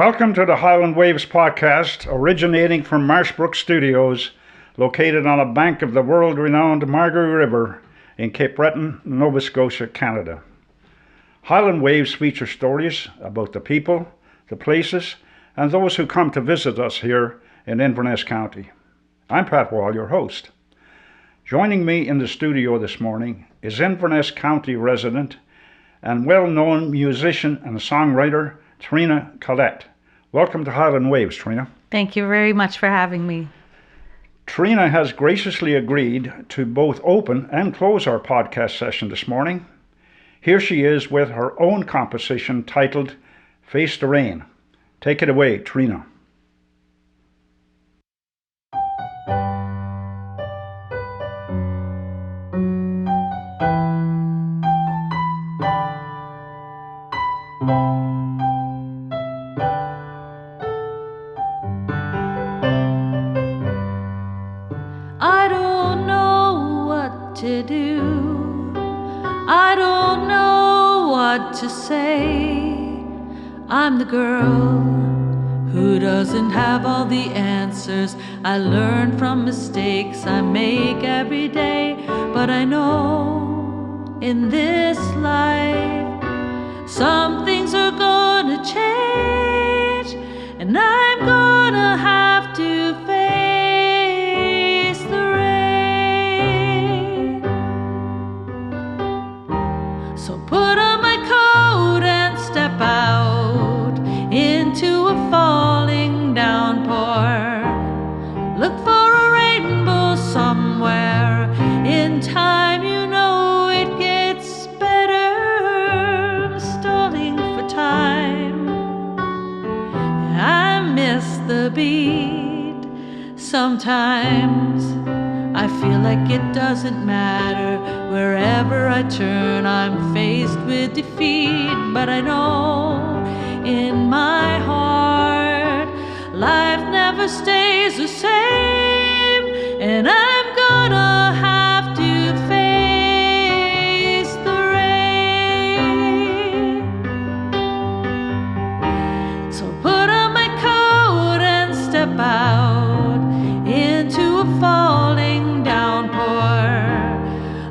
Welcome to the Highland Waves podcast, originating from Marshbrook Studios, located on a bank of the world-renowned Margaree River in Cape Breton, Nova Scotia, Canada. Highland Waves feature stories about the people, the places, and those who come to visit us here in Inverness County. I'm Pat Wall, your host. Joining me in the studio this morning is Inverness County resident and well-known musician and songwriter Trina Collette. Welcome to Highland Waves, Trina. Thank you very much for having me. Trina has graciously agreed to both open and close our podcast session this morning. Here she is with her own composition titled Face the Rain. Take it away, Trina. I don't know what to do. I don't know what to say. I'm the girl who doesn't have all the answers. I learn from mistakes I make every day. But I know in this life some things are gonna change, and I'm gonna have to face the rain. So put on my coat and step out into a falling downpour. Look for a rainbow somewhere. In time, you know it gets better. I'm stalling for time. I miss the beat. Sometimes I feel like it doesn't matter. Wherever I turn, I'm faced with defeat. But I know in my heart, life never stays the same, and I'm gonna have to face the rain. So put on my coat and step out into a falling downpour.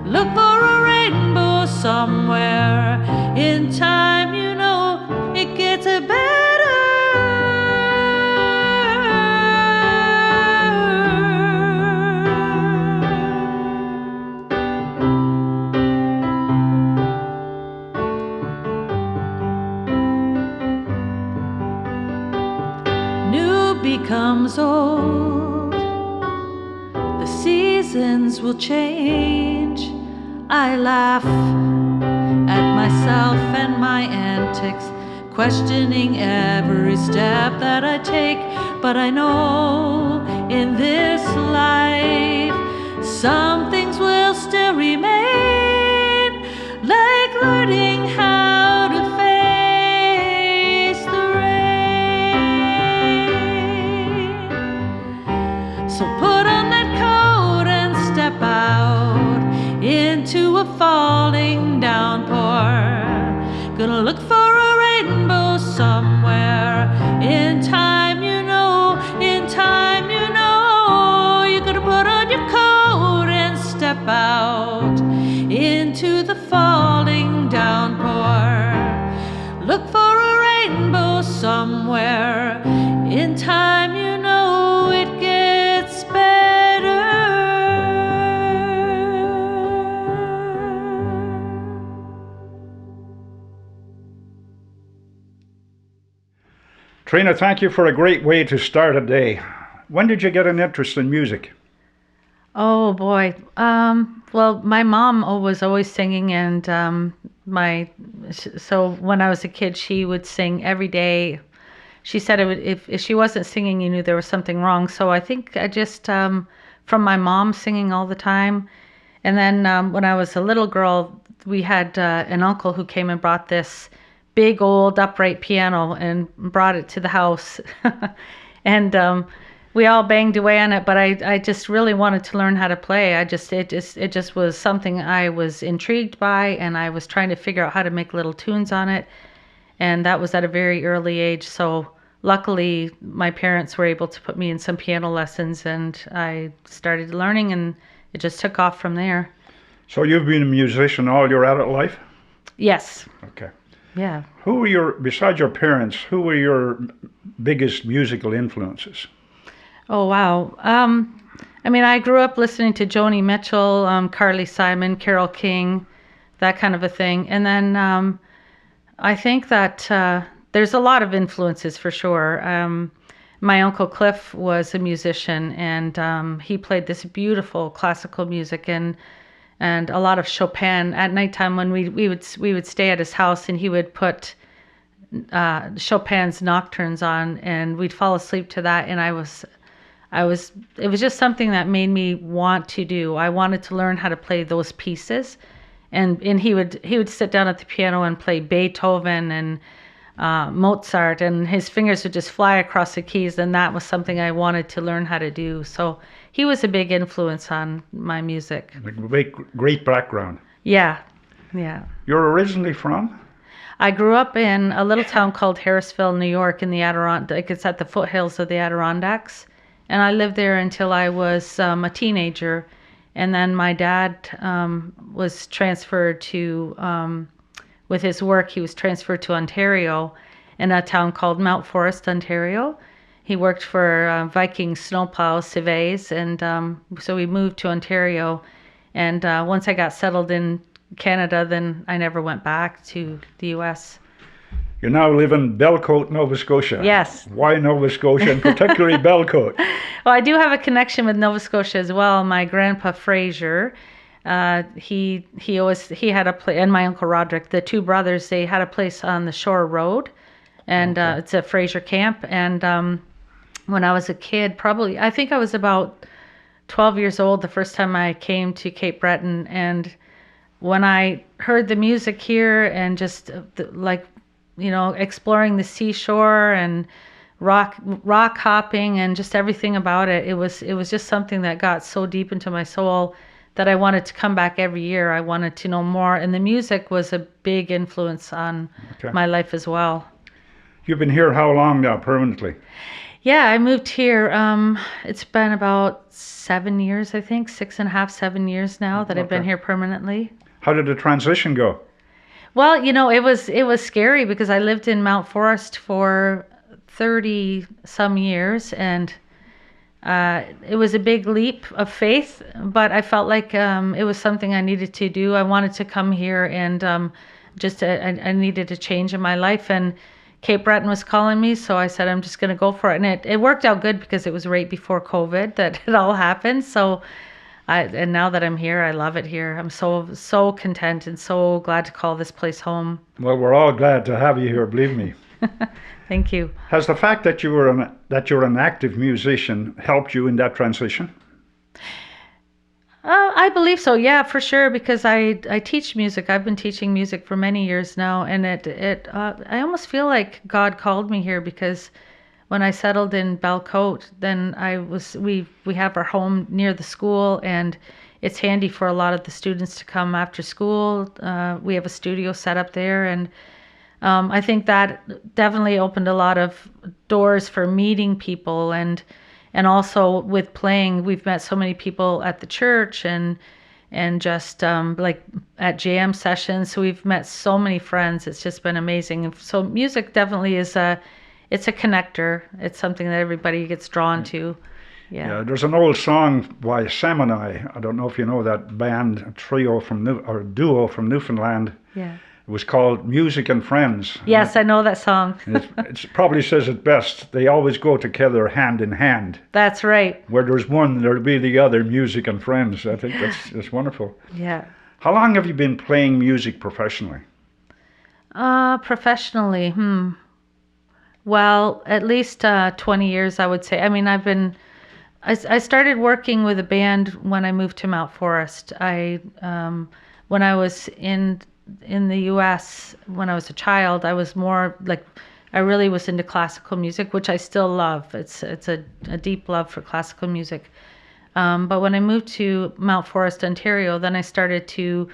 Look for a rainbow somewhere. In time, you know it gets better. New becomes old. The seasons will change. I laugh at myself and my antics, questioning every step that I take. But I know in this life some things will still remain, like learning how to face the rain. So put on that coat and step out into a falling downpour. Gonna look for a rainbow somewhere. In time, you know, in time, you know, you're gonna put on your coat and step out into the falling downpour. Look for a rainbow somewhere. In time, you know, it gets better. Trina, thank you for a great way to start a day. When did you get an interest in music? Oh boy. Well, my mom was always singing, and so when I was a kid, she would sing every day. She said if she wasn't singing, you knew there was something wrong. So I think I just from my mom singing all the time, and then when I was a little girl, we had an uncle who came and brought this big old upright piano and brought it to the house, and we all banged away on it, but I just really wanted to learn how to play. It just was something I was intrigued by, and I was trying to figure out how to make little tunes on it. And that was at a very early age. So luckily, my parents were able to put me in some piano lessons, and I started learning, and it just took off from there. So you've been a musician all your adult life? Yes. Okay. Yeah. Besides your parents, who were your biggest musical influences? Oh, wow. I mean, I grew up listening to Joni Mitchell, Carly Simon, Carole King, that kind of a thing. And then I think that there's a lot of influences for sure. My Uncle Cliff was a musician, and he played this beautiful classical music and a lot of Chopin. At nighttime when we would stay at his house, and he would put Chopin's nocturnes on, and we'd fall asleep to that. And it was just something that made me want to do. I wanted to learn how to play those pieces, and he would sit down at the piano and play Beethoven and Mozart, and his fingers would just fly across the keys, and that was something I wanted to learn how to do. So he was a big influence on my music. A great background. Yeah, yeah. You're originally from? I grew up in a little town called Harrisville, New York, in the Adirondacks. It's at the foothills of the Adirondacks. And I lived there until I was a teenager. And then my dad was transferred to, with his work, he was transferred to Ontario in a town called Mount Forest, Ontario. He worked for Viking snowplow Civets, and so we moved to Ontario. And once I got settled in Canada, then I never went back to the U.S. You now live in Belcote, Nova Scotia. Yes. Why Nova Scotia, and particularly Belcote? Well, I do have a connection with Nova Scotia as well. My grandpa Fraser, he had a place, and my uncle Roderick, the two brothers, they had a place on the Shore Road, and it's a Fraser camp. And when I was a kid, probably I think I was about 12 years old the first time I came to Cape Breton, and when I heard the music here and just exploring the seashore and rock hopping and just everything about it, it was just something that got so deep into my soul that I wanted to come back every year. I wanted to know more, and the music was a big influence on my life as well. You've been here how long now, permanently? Yeah, I moved here. It's been about 7 years, I think, 6.5, 7 years now that I've been here permanently. How did the transition go? Well, it was scary because I lived in Mount Forest for 30 some years, and it was a big leap of faith, but I felt like it was something I needed to do. I wanted to come here, and I needed a change in my life, and Cape Breton was calling me, so I said I'm just going to go for it. And it worked out good because it was right before COVID that it all happened. So and now that I'm here, I love it here. I'm so content and so glad to call this place home. Well, we're all glad to have you here, believe me. Thank you. Has the fact that you're an active musician helped you in that transition? I believe so, yeah, for sure, because I teach music. I've been teaching music for many years now, and I almost feel like God called me here, because when I settled in Belcote, then we have our home near the school, and it's handy for a lot of the students to come after school. We have a studio set up there, and I think that definitely opened a lot of doors for meeting people, and also with playing, we've met so many people at the church and just like at jam sessions. So we've met so many friends. It's just been amazing. And so music definitely is it's a connector. It's something that everybody gets drawn to. Yeah. There's an old song by Sam and I don't know if you know that band, a duo from Newfoundland. Yeah. It was called Music and Friends. Yes, I know that song. It probably says it best. They always go together hand in hand. That's right. Where there's one, there'll be the other, music and friends. I think that's wonderful. Yeah. How long have you been playing music professionally? Professionally, well, at least 20 years, I would say. I mean, I started working with a band when I moved to Mount Forest. When I was in the U.S., when I was a child, I was more like, I really was into classical music, which I still love. It's a deep love for classical music. But when I moved to Mount Forest, Ontario, then I started to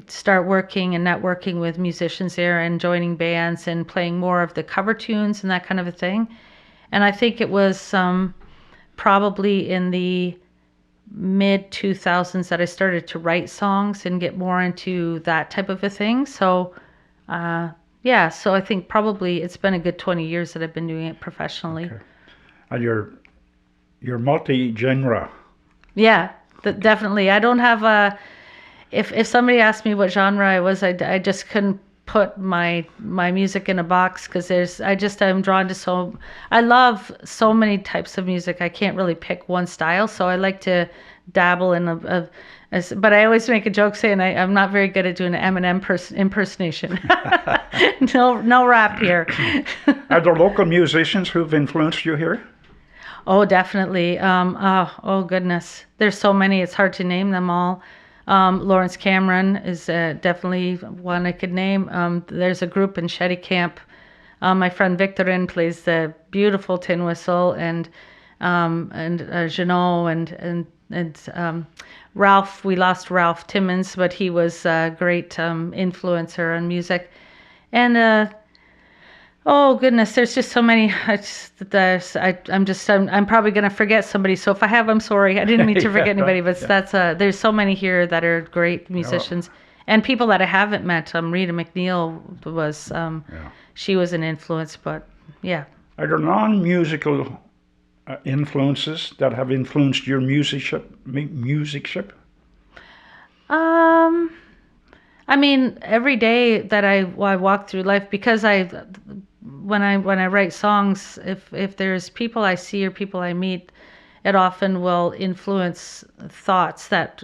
start working and networking with musicians there and joining bands and playing more of the cover tunes and that kind of a thing. And I think it was probably in the mid 2000s that I started to write songs and get more into that type of a thing. So yeah, so I think probably it's been a good 20 years that I've been doing it professionally. Okay. And you're multi-genre. Yeah, definitely. I don't have a. If somebody asked me what genre I was, I just couldn't put my music in a box because I'm drawn to I love so many types of music. I can't really pick one style, so I like to dabble in but I always make a joke saying I'm not very good at doing an Eminem impersonation. No rap here. Are there local musicians who've influenced you here? Oh, definitely. Oh goodness, there's so many. It's hard to name them all. Lawrence Cameron is definitely one I could name. There's a group in Shetty Camp. My friend Victorin plays the beautiful tin whistle, and Jeannot and Ralph. We lost Ralph Timmons, but he was a great influencer on music. And oh goodness, there's just so many. I'm probably gonna forget somebody. So if I have, I'm sorry. I didn't mean to forget anybody. But there's so many here that are great musicians, and people that I haven't met. Rita McNeil was she was an influence, but yeah. Are there non-musical influences that have influenced your musicship? I mean, every day that I walk through life, because when I write songs, if there's people I see or people I meet, it often will influence thoughts that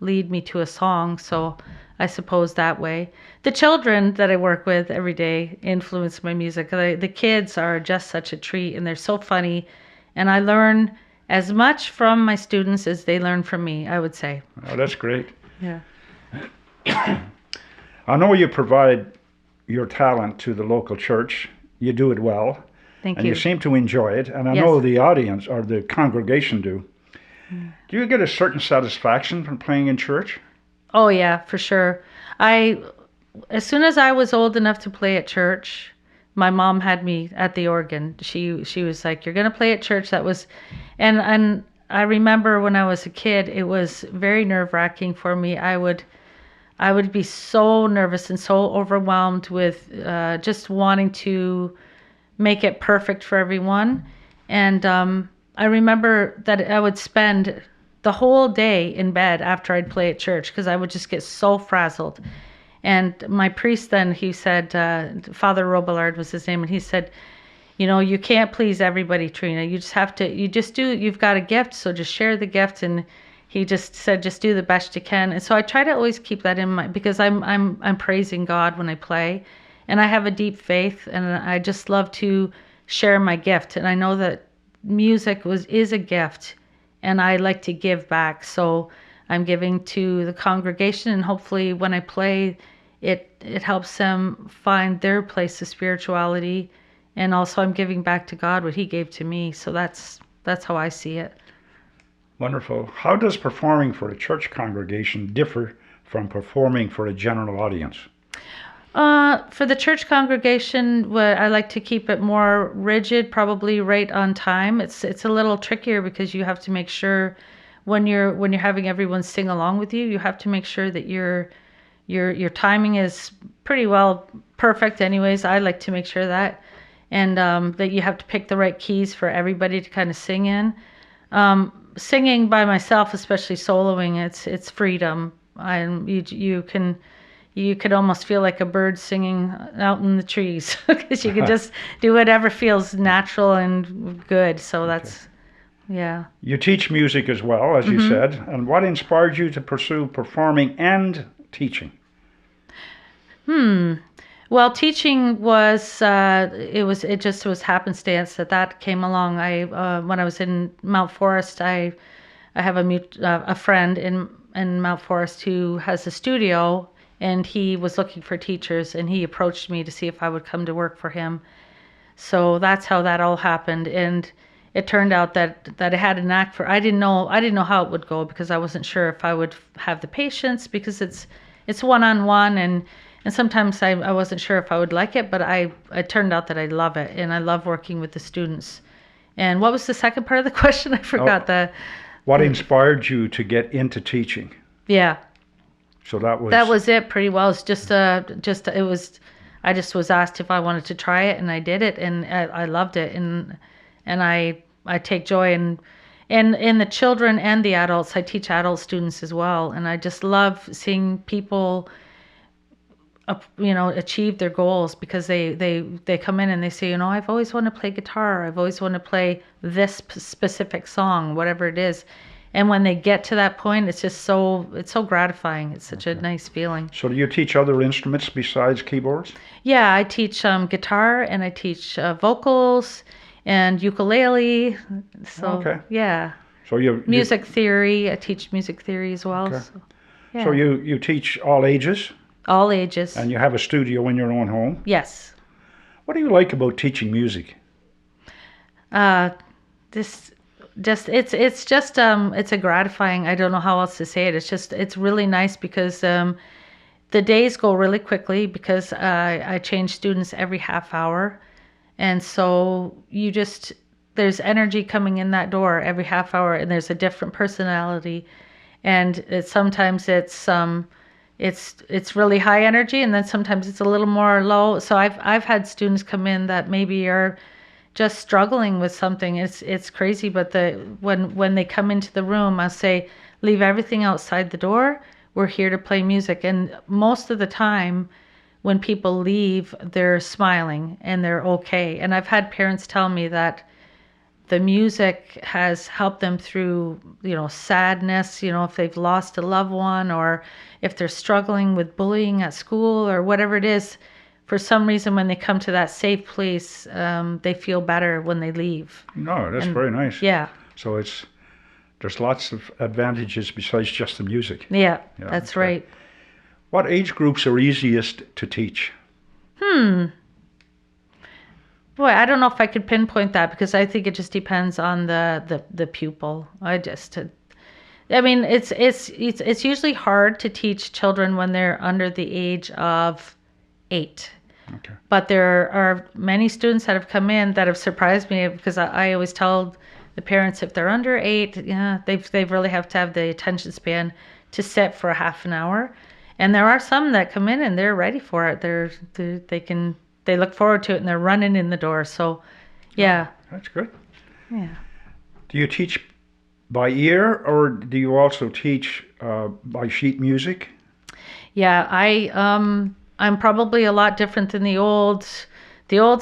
lead me to a song. So I suppose that way. The children that I work with every day influence my music. The kids are just such a treat, and they're so funny, and I learn as much from my students as they learn from me, I would say. Oh, that's great. Yeah. I know you provide your talent to the local church. You do it well. Thank and you. You seem to enjoy it. And I Yes. know the audience or the congregation do. Do you get a certain satisfaction from playing in church? Oh yeah, for sure. As soon as I was old enough to play at church, my mom had me at the organ. She was like, "You're gonna play at church." That was, and I remember when I was a kid, it was very nerve-wracking for me. I would be so nervous and so overwhelmed with just wanting to make it perfect for everyone. And I remember that I would spend the whole day in bed after I'd play at church because I would just get so frazzled. And my priest then, he said, Father Robillard was his name, and he said, you can't please everybody, Trina. You've got a gift, so just share the gift. And he just said, just do the best you can. And so I try to always keep that in mind, because I'm praising God when I play, and I have a deep faith, and I just love to share my gift. And I know that music is a gift, and I like to give back. So I'm giving to the congregation, and hopefully when I play, it helps them find their place of spirituality. And also I'm giving back to God what he gave to me. So that's how I see it. Wonderful. How does performing for a church congregation differ from performing for a general audience? For the church congregation, I like to keep it more rigid, probably right on time. It's a little trickier because you have to make sure when you're having everyone sing along with you, you have to make sure that your timing is pretty well perfect anyways. I like to make sure that, and that you have to pick the right keys for everybody to kind of sing in. Singing by myself, especially soloing, it's freedom. You could almost feel like a bird singing out in the trees because you can just do whatever feels natural and good. So that's, yeah. You teach music as well, as you said. And what inspired you to pursue performing and teaching? Well, teaching was it just was happenstance that came along. When I was in Mount Forest, I have a friend in Mount Forest who has a studio, and he was looking for teachers, and he approached me to see if I would come to work for him. So that's how that all happened, and it turned out that I had a knack for. I didn't know how it would go because I wasn't sure if I would have the patience, because it's it's one-on-one, and sometimes I wasn't sure if I would like it, but it turned out that I love it, and I love working with the students. And what was the second part of the question? I forgot. What inspired you to get into teaching? Yeah. So that was it pretty well. It's just it was, I just was asked if I wanted to try it, and I did it, and I loved it, and I take joy in the children and the adults. I teach adult students as well, and I just love seeing people achieve their goals, because they come in and they say, I've always wanted to play guitar, I've always wanted to play this specific song, whatever it is. And when they get to that point, it's so gratifying. It's such a nice feeling. So do you teach other instruments besides keyboards? Yeah, I teach guitar, and I teach vocals and ukulele. So yeah. So music theory. I teach music theory as well. Okay. So, yeah. So you teach all ages? All ages. And you have a studio in your own home? Yes. What do you like about teaching music? It's a gratifying, I don't know how else to say it. It's really nice, because the days go really quickly, because I change students every half hour. And so there's energy coming in that door every half hour, and there's a different personality. And sometimes it's really high energy, and then sometimes it's a little more low. So I've had students come in that maybe are just struggling with something. It's crazy, but when they come into the room, I'll say, leave everything outside the door. We're here to play music. And most of the time, when people leave, they're smiling and they're okay. And I've had parents tell me that the music has helped them through, sadness, if they've lost a loved one, or if they're struggling with bullying at school or whatever it is. For some reason, when they come to that safe place, they feel better when they leave. No, that's very nice. Yeah. So there's lots of advantages besides just the music. Yeah, that's right. What age groups are easiest to teach? Boy, I don't know if I could pinpoint that, because I think it just depends on the pupil. It's usually hard to teach children when they're under the age of 8. Okay. But there are many students that have come in that have surprised me, because I always tell the parents, if they're under 8, they really have to have the attention span to sit for a half an hour. And there are some that come in and they're ready for it. They look forward to it, and they're running in the door. So, yeah. Oh, that's good. Yeah. Do you teach by ear, or do you also teach by sheet music? Yeah, I'm probably a lot different than the old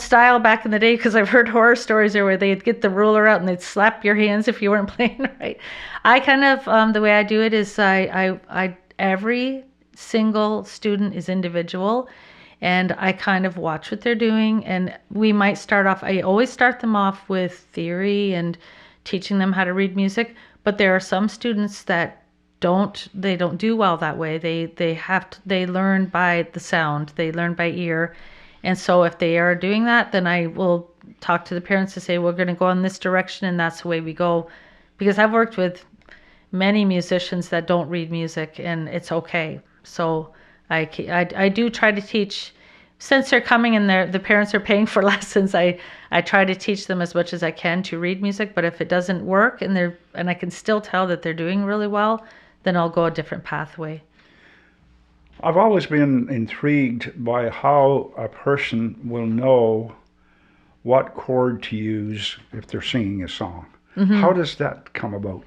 style back in the day, because I've heard horror stories there where they'd get the ruler out and they'd slap your hands if you weren't playing right. I kind of the way I do it is I every single student is individual, and I kind of watch what they're doing. And we might start off, I always start them off with theory and teaching them how to read music, but there are some students that don't do well that way. They learn by the sound, they learn by ear. And so if they are doing that, then I will talk to the parents to say, we're going to go in this direction, and that's the way we go. Because I've worked with many musicians that don't read music, and it's okay. So I do try to teach, since they're coming and the parents are paying for lessons, I try to teach them as much as I can to read music. But if it doesn't work, and I can still tell that they're doing really well, then I'll go a different pathway. I've always been intrigued by how a person will know what chord to use if they're singing a song. Mm-hmm. How does that come about?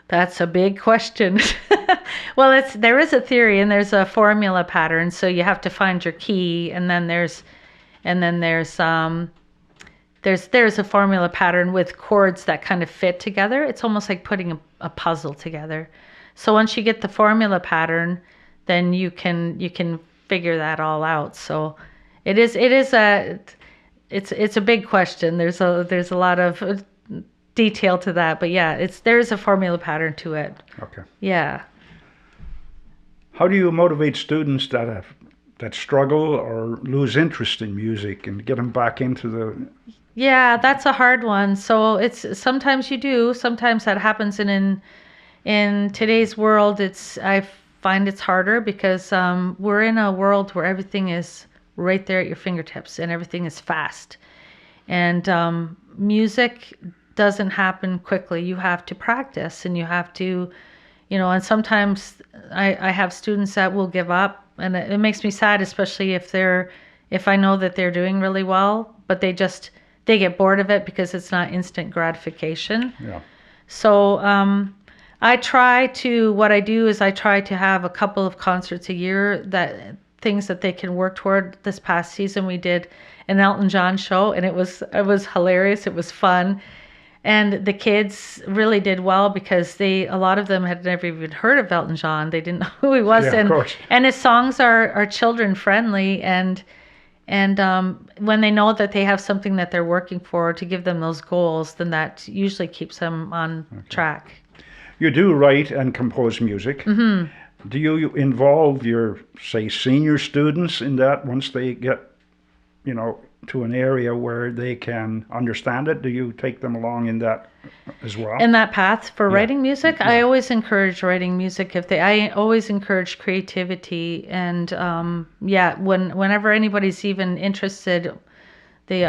That's a big question. Well, there is a theory, and there's a formula pattern. So you have to find your key, and then there's a formula pattern with chords that kind of fit together. It's almost like putting a puzzle together. So once you get the formula pattern, then you can figure that all out. So it's a big question. There's a lot of detail to that, but yeah, there's a formula pattern to it. Okay. Yeah. How do you motivate students that struggle or lose interest in music and get them back into the? Yeah, that's a hard one. So sometimes you do. Sometimes that happens, and in today's world, I find it's harder because we're in a world where everything is right there at your fingertips and everything is fast. And music doesn't happen quickly. You have to practice and you have to, and sometimes I have students that will give up, and it makes me sad, especially if I know that they're doing really well, but they get bored of it because it's not instant gratification. Yeah. So what I do is I try to have a couple of concerts a year, things that they can work toward. This past season we did an Elton John show, and it was hilarious. It was fun. And the kids really did well because a lot of them had never even heard of Elton John. They didn't know who he was. Yeah, of course. And his songs are children friendly, and when they know that they have something that they're working for to give them those goals, then that usually keeps them on track. You do write and compose music. Mm-hmm. Do you involve your, say, senior students in that once they get, to an area where they can understand it? Do you take them along in that as well? In that path for writing music? Yeah. I always encourage writing music. I always encourage creativity, and whenever anybody's even interested, the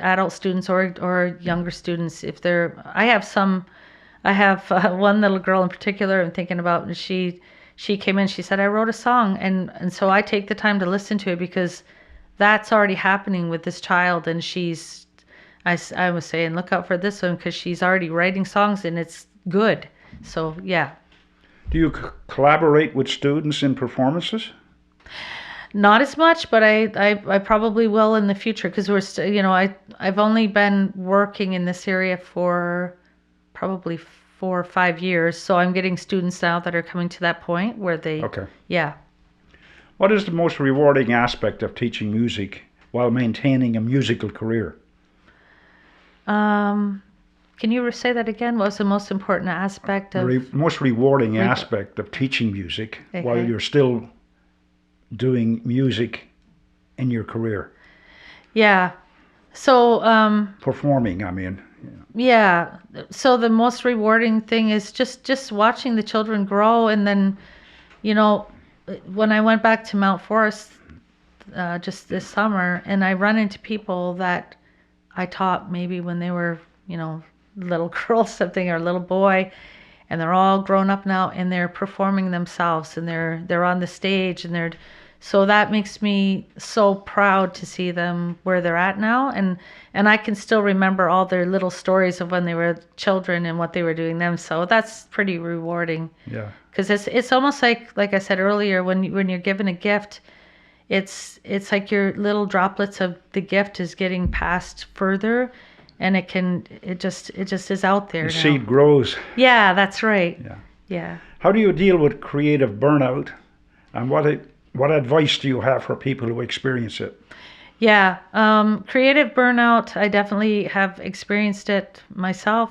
adult students or younger students, I have one little girl in particular I'm thinking about, and she came in, she said, I wrote a song, and so I take the time to listen to it because that's already happening with this child, and I was saying, look out for this one because she's already writing songs and it's good. So yeah. Do you collaborate with students in performances? Not as much, but I probably will in the future because I've only been working in this area for probably 4 or 5 years, so I'm getting students now that are coming to that point where they yeah. What is the most rewarding aspect of teaching music while maintaining a musical career? Can you say that again? What was the most important aspect of... most rewarding aspect of teaching music while you're still doing music in your career? Yeah. So... performing, I mean. Yeah. So the most rewarding thing is just watching the children grow, and then, when I went back to Mount Forest just this summer, and I run into people that I taught maybe when they were, little girl something or little boy, and they're all grown up now and they're performing themselves and they're on the stage, and so that makes me so proud to see them where they're at now, and I can still remember all their little stories of when they were children and what they were doing then. So that's pretty rewarding. Yeah. Because it's almost like I said earlier, when you're given a gift, it's like your little droplets of the gift is getting passed further, and it just is out there. The now. seed grows. Yeah, that's right. Yeah. How do you deal with creative burnout, and what advice do you have for people who experience it? Yeah, creative burnout, I definitely have experienced it myself.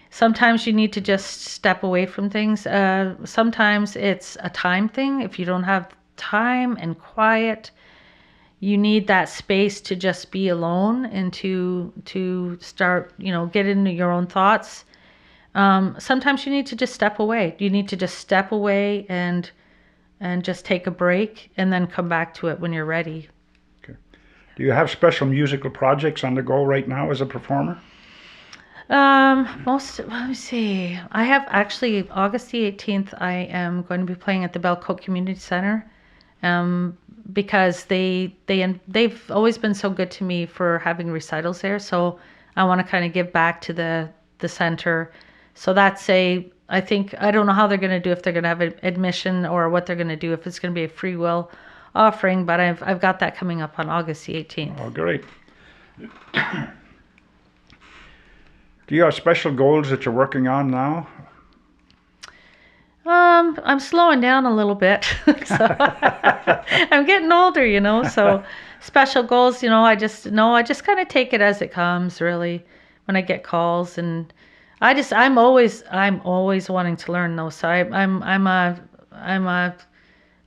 Sometimes you need to just step away from things. Sometimes it's a time thing. If you don't have time and quiet, you need that space to just be alone and to start, get into your own thoughts. Sometimes you need to just step away. You need to just step away and just take a break and then come back to it when you're ready. Okay. Do you have special musical projects on the go right now as a performer? Let me see. I have actually August the 18th. I am going to be playing at the Belcote Community Center, because they've always been so good to me for having recitals there. So I want to kind of give back to the center. So that's I don't know how they're going to do, if they're going to have admission or what they're going to do, if it's going to be a free will offering, but I've got that coming up on August the 18th. Oh, great. Do you have special goals that you're working on now? I'm slowing down a little bit. So I'm getting older, so special goals, I just kind of take it as it comes, really, when I get calls, and I'm always wanting to learn though. So I'm a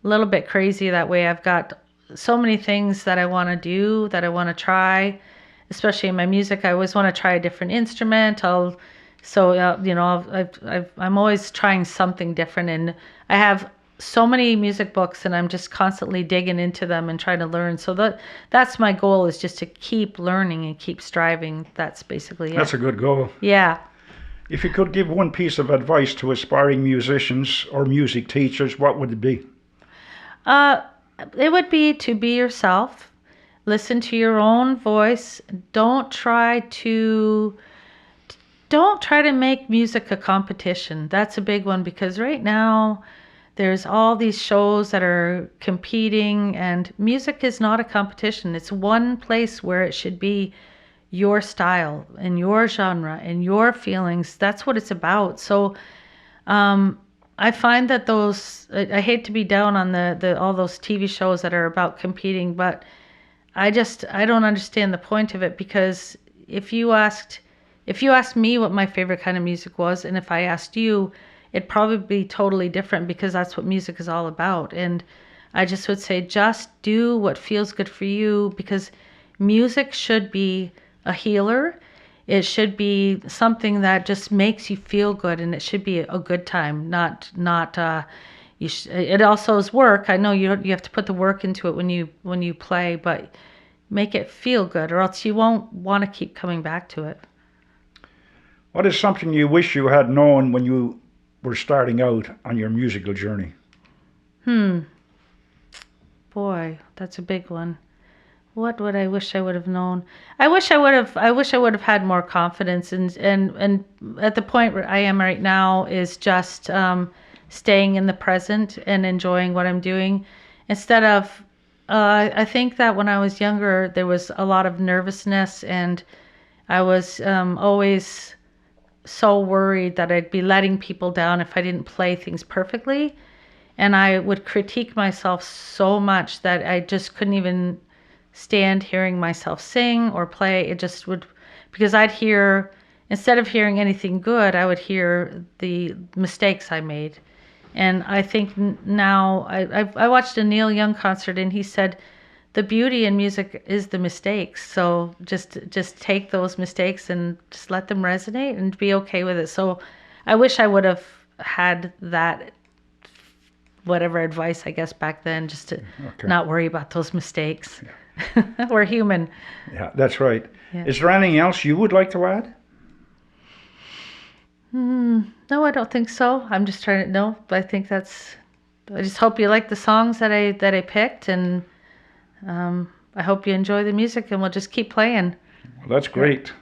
little bit crazy that way. I've got so many things that I want to do, that I want to try, especially in my music. I always want to try a different instrument. I'll So I'm always trying something different, and I have so many music books, and I'm just constantly digging into them and trying to learn. So that's my goal, is just to keep learning and keep striving. That's basically it. That's a good goal. Yeah. If you could give one piece of advice to aspiring musicians or music teachers, what would it be? It would be to be yourself. Listen to your own voice. Don't try to make music a competition. That's a big one, because right now there's all these shows that are competing, and music is not a competition. It's one place where it should be your style and your genre and your feelings. That's what it's about. So I find that I hate to be down on the all those TV shows that are about competing, but I don't understand the point of it, because if you asked me what my favorite kind of music was, and if I asked you, it'd probably be totally different, because that's what music is all about. And I just would say, just do what feels good for you, because music should be a healer. It should be something that just makes you feel good, and it should be a good time, not it also is work. I know you have to put the work into it when you play, but make it feel good, or else you won't want to keep coming back to it. What is something you wish you had known when you were starting out on your musical journey? Boy, that's a big one. What would I wish I would have known? I wish I would have had more confidence, and at the point where I am right now is just staying in the present and enjoying what I'm doing, instead of I think that when I was younger there was a lot of nervousness, and I was always so worried that I'd be letting people down if I didn't play things perfectly, and I would critique myself so much that I just couldn't even stand hearing myself sing or play. It just would, because instead of hearing anything good, I would hear the mistakes I made. And I think now I watched a Neil Young concert, and he said the beauty in music is the mistakes. So just take those mistakes and just let them resonate and be okay with it. So I wish I would have had that, whatever advice, I guess, back then, just to not worry about those mistakes. Yeah. We're human. Yeah, that's right. Yeah. Is there anything else you would like to add? No, I don't think so. I'm just trying to know. I think I just hope you like the songs that I picked, and I hope you enjoy the music, and we'll just keep playing. Well, that's great.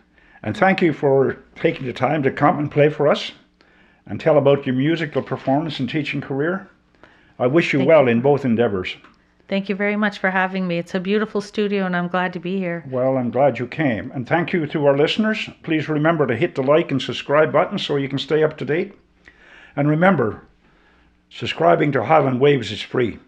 And thank you for taking the time to come and play for us and tell about your musical performance and teaching career. I wish you well in both endeavors. Thank you very much for having me. It's a beautiful studio, and I'm glad to be here. Well, I'm glad you came. And thank you to our listeners. Please remember to hit the like and subscribe button so you can stay up to date. And remember, subscribing to Highland Waves is free.